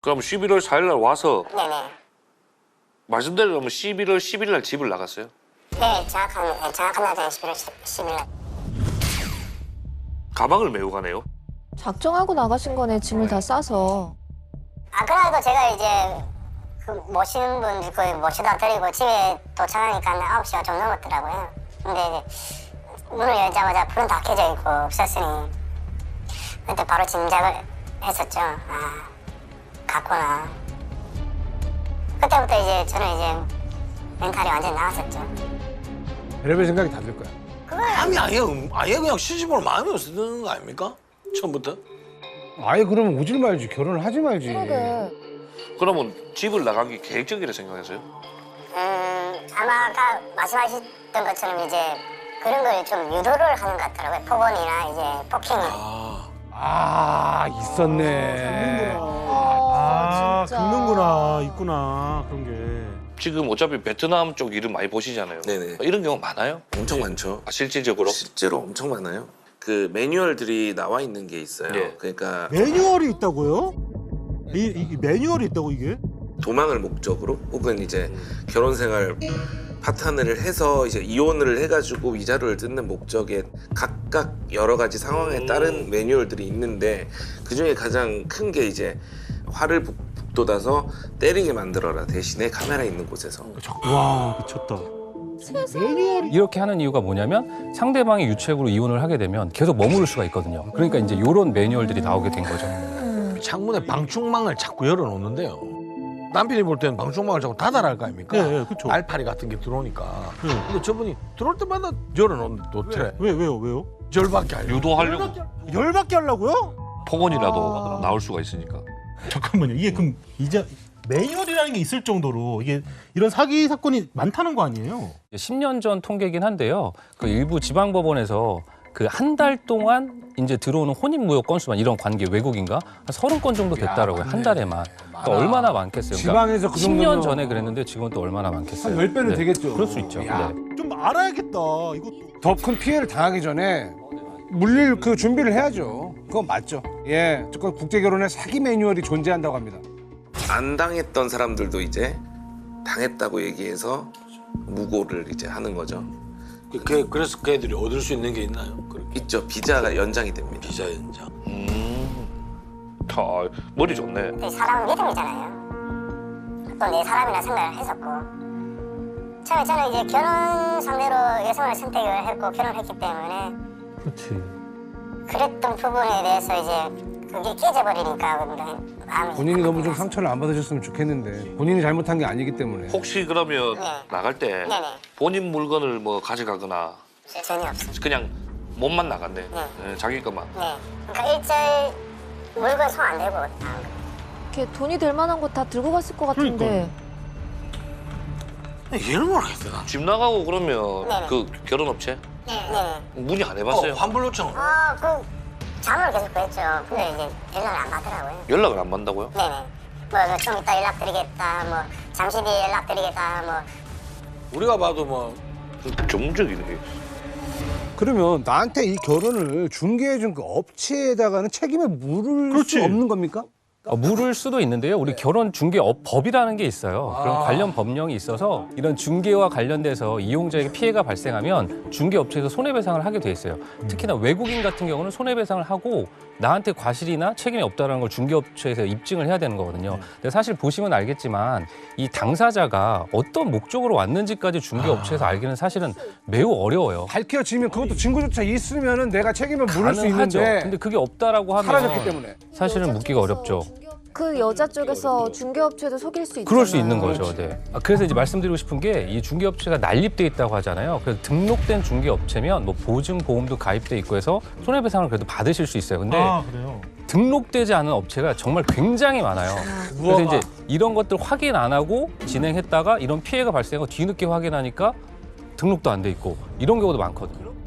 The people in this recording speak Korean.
그럼 11월 4일 날 와서 네네. 말씀대로 그러면 11월 10일 날 집을 나갔어요? 네, 정확한 날짜는 11월 10일 날. 가방을 메고 가네요? 작정하고 나가신 거네, 짐을 다 싸서. 그래도 제가 이제 그 모시는 분 거의 모시다 드리고 집에 도착하니까 9시가 좀 넘었더라고요. 근데 이제 문을 열자마자 불은 다 켜져 있고 없었으니 그때 바로 짐작을 했었죠. 갔구나. 그때부터 이제 저는 이제 멘탈이 완전히 나갔었죠. 별의별 생각이 다 들 거야. 마음이 아예 그냥 시집올 마음이 없었던 거 아닙니까? 처음부터? 아예 그러면 오질 말지. 결혼을 하지 말지. 그러게. 그러면 집을 나가기 계획적이라 생각했어요? 아마 아까 말씀하셨던 것처럼 이제 그런 걸 좀 유도를 하는 것 같더라고요. 폭언이나 이제 폭행을. 있었네. 진짜. 긁는구나, 있구나, 그런 게. 지금 어차피 베트남 쪽 일을 많이 보시잖아요. 네네. 이런 경우 많아요? 엄청 많죠. 실질적으로? 실제로 엄청 많아요. 그 매뉴얼들이 나와 있는 게 있어요. 네. 그러니까 매뉴얼이 있다고요? 이 매뉴얼이 있다고, 이게? 도망을 목적으로 혹은 이제 결혼 생활 파탄을 해서 이제 이혼을 해가지고 위자료를 뜯는 목적에 각각 여러 가지 상황에 따른 매뉴얼들이 있는데 그 중에 가장 큰 게 이제 화를 북돋아서 때리게 만들어라 대신에 카메라 있는 곳에서. 와, 미쳤다. 매뉴얼이. 이렇게 하는 이유가 뭐냐면 상대방이 유책으로 이혼을 하게 되면 계속 머무를 수가 있거든요. 그러니까 이제 이런 매뉴얼들이 나오게 된 거죠. 창문에 방충망을 자꾸 열어놓는데요. 남편이 볼 때는 방충망을 자꾸 닫아라 할 거 아닙니까? 네, 그쵸. 알파리 같은 게 들어오니까. 네. 근데 저분이 들어올 때마다 열어놓더래. 왜요? 절밖에 안 유도하려고 열받게 하려고요? 폭언이라도 나올 수가 있으니까. 잠깐만요. 이게 그럼 이제 매뉴얼이라는 게 있을 정도로 이게 이런 사기 사건이 많다는 거 아니에요? 10년 전 통계긴 한데요. 그 일부 지방법원에서 그 한 달 동안 이제 들어오는 혼인무효 건수만 이런 관계 외국인가 한 30건 정도 됐다라고요. 한 달에만. 그러니까 얼마나 많겠어요. 지방에서 그 10년 정도면 전에 그랬는데 지금은 또 얼마나 많겠어요. 한 10배는 되겠죠. 그럴 수 있죠. 야. 네. 좀 알아야겠다. 이것도. 더 큰 피해를 당하기 전에 물릴 그 준비를 해야죠. 그건 맞죠. 예, 조건 국제 결혼에 사기 매뉴얼이 존재한다고 합니다. 안 당했던 사람들도 이제 당했다고 얘기해서 무고를 이제 하는 거죠. 그래서 그 애들이 얻을 수 있는 게 있나요? 그렇게 있죠. 비자가 연장이 됩니다. 비자 연장. 다 머리 좋네. 사람은 믿음이잖아요. 또 내 사람이라 생각을 했었고. 처음에 저는 이제 결혼 상대로 여성을 선택을 했고 결혼했기 때문에 그렇지. 그랬던 부분에 대해서 이제 그게 깨져버리니까 마음이 본인이 너무 좀 상처를 안 받으셨으면 좋겠는데 본인이 잘못한 게 아니기 때문에. 혹시 그러면 네. 나갈 때 네네. 본인 물건을 뭐 가져가거나 전혀 없어요. 그냥 몸만 나간대. 네. 네, 자기 것만. 네. 그러니까 일절 물건 손 안 대고 나온 거예요. 이렇게 돈이 될 만한 거 다 들고 갔을 것 같은데. 이해를 모르겠다. 난. 집 나가고 그러면 네네. 그 결혼업체 네네. 문의 안 해봤어요? 환불 요청. 그 잠을 계속 구했죠. 근데 이제 연락을 안 받더라고요. 연락을 안 받는다고요? 네네. 좀 이따 연락드리겠다. 잠시 뒤에 연락드리겠다. 우리가 봐도 뭐 전문적이네. 그러면 나한테 이 결혼을 중개해준 그 업체에다가는 책임을 물을 그렇지. 수 없는 겁니까? 물을 수도 있는데요. 우리 결혼 중개업법이라는 게 있어요. 그런 관련 법령이 있어서 이런 중개와 관련돼서 이용자에게 피해가 발생하면 중개업체에서 손해배상을 하게 돼 있어요. 특히나 외국인 같은 경우는 손해배상을 하고 나한테 과실이나 책임이 없다는 걸 중개업체에서 입증을 해야 되는 거거든요. 근데 사실 보시면 알겠지만 이 당사자가 어떤 목적으로 왔는지까지 중개업체에서 알기는 사실은 매우 어려워요. 밝혀지면 그것도 증거조차 있으면은 내가 책임을 물을 수 가능하죠. 있는데 근데 그게 없다라고 하면 사라졌기 때문에. 사실은 묻기가 어렵죠. 그 여자 쪽에서 중개업체도 속일 수 있잖아요. 그럴 수 있는 거죠. 네. 그래서 이제 말씀드리고 싶은 게 이 중개업체가 난립돼 있다고 하잖아요. 그래서 등록된 중개업체면 뭐 보증 보험도 가입돼 있고 해서 손해배상을 그래도 받으실 수 있어요. 근데 그래요? 등록되지 않은 업체가 정말 굉장히 많아요. 그래서 이제 이런 것들 확인 안 하고 진행했다가 이런 피해가 발생하고 뒤늦게 확인하니까 등록도 안 돼 있고 이런 경우도 많거든요.